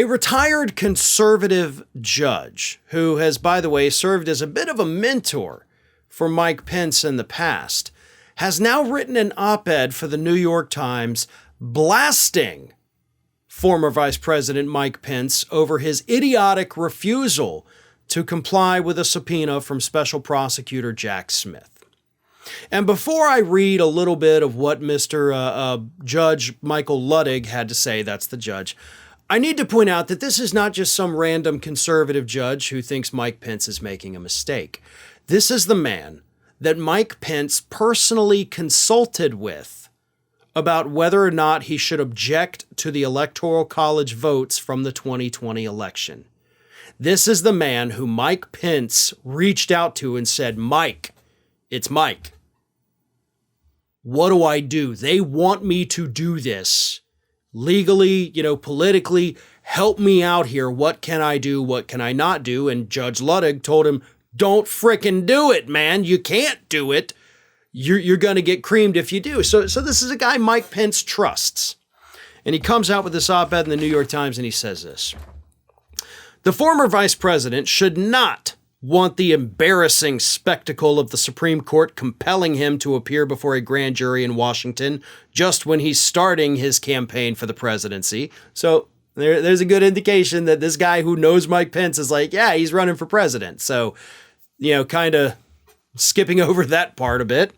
A retired conservative judge who has, by the way, served as a bit of a mentor for Mike Pence in the past has now written an op-ed for the New York Times blasting former Vice President Mike Pence over his idiotic refusal to comply with a subpoena from Special Prosecutor Jack Smith. And before I read a little bit of what Mr. Judge Michael Luttig had to say, that's the judge, I need to point out that this is not just some random conservative judge who thinks Mike Pence is making a mistake. This is the man that Mike Pence personally consulted with about whether or not he should object to the Electoral College votes from the 2020 election. This is the man who Mike Pence reached out to and said, Mike, it's Mike. What do I do? They want me to do this. Legally, politically, help me out here. What can I do? What can I not do? And Judge Luttig told him, don't frickin' do it, man. You can't do it. You're going to get creamed if you do. So this is a guy Mike Pence trusts. And he comes out with this op-ed in the New York Times and he says this. The former vice president should not want the embarrassing spectacle of the Supreme Court compelling him to appear before a grand jury in Washington just when he's starting his campaign for the presidency. So there's a good indication that this guy who knows Mike Pence is like, yeah, he's running for president. So, kind of skipping over that part a bit.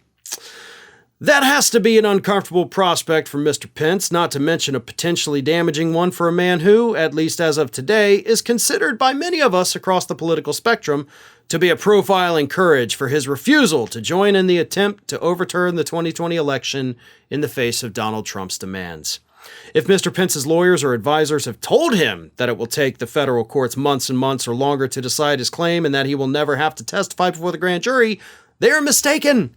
That has to be an uncomfortable prospect for Mr. Pence, not to mention a potentially damaging one for a man who, at least as of today, is considered by many of us across the political spectrum to be a profile in courage for his refusal to join in the attempt to overturn the 2020 election in the face of Donald Trump's demands. If Mr. Pence's lawyers or advisors have told him that it will take the federal courts months and months or longer to decide his claim and that he will never have to testify before the grand jury, they are mistaken.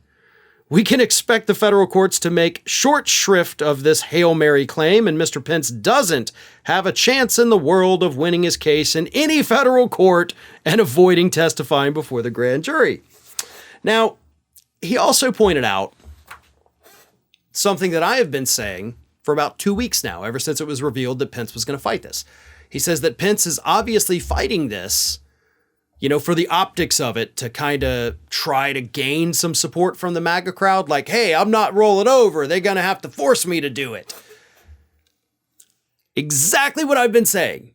We can expect the federal courts to make short shrift of this Hail Mary claim, and Mr. Pence doesn't have a chance in the world of winning his case in any federal court and avoiding testifying before the grand jury. Now, he also pointed out something that I have been saying for about 2 weeks now, ever since it was revealed that Pence was going to fight this. He says that Pence is obviously fighting this, for the optics of it, to kind of try to gain some support from the MAGA crowd. Like, hey, I'm not rolling over. They're going to have to force me to do it. Exactly what I've been saying.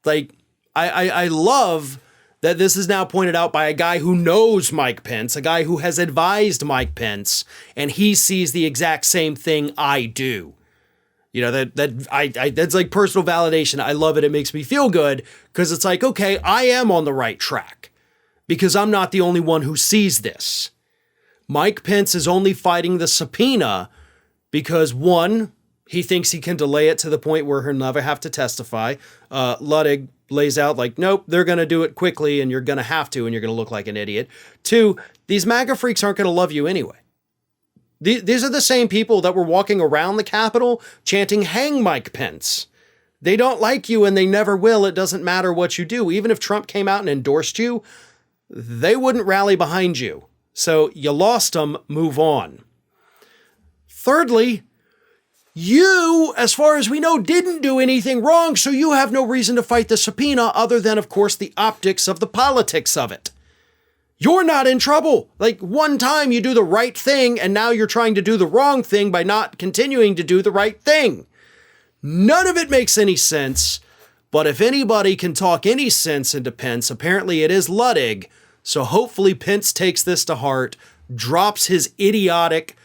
Like, I love that this is now pointed out by a guy who knows Mike Pence, a guy who has advised Mike Pence, and he sees the exact same thing I do. That's like personal validation. I love it. It makes me feel good because it's like, okay, I am on the right track because I'm not the only one who sees this. Mike Pence is only fighting the subpoena because, one, he thinks he can delay it to the point where he'll never have to testify. Luttig lays out like, nope, they're going to do it quickly and you're going to have to, and you're going to look like an idiot. Two, these MAGA freaks aren't going to love you anyway. These are the same people that were walking around the Capitol chanting, hang Mike Pence. They don't like you and they never will. It doesn't matter what you do. Even if Trump came out and endorsed you, they wouldn't rally behind you. So you lost them, move on. Thirdly, you, as far as we know, didn't do anything wrong, so you have no reason to fight the subpoena other than, of course, the optics of the politics of it. You're not in trouble. Like, one time you do the right thing and now you're trying to do the wrong thing by not continuing to do the right thing. None of it makes any sense, but if anybody can talk any sense into Pence, apparently it is Luttig. So hopefully Pence takes this to heart, drops his idiotic,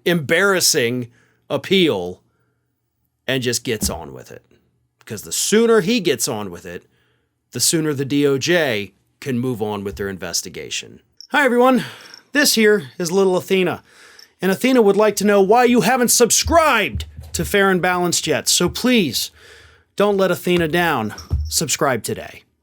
embarrassing appeal, and just gets on with it. Because the sooner he gets on with it, the sooner the DOJ can move on with their investigation. Hi, everyone. This here is little Athena. And Athena would like to know why you haven't subscribed to Fair and Balanced yet. So please, don't let Athena down. Subscribe today.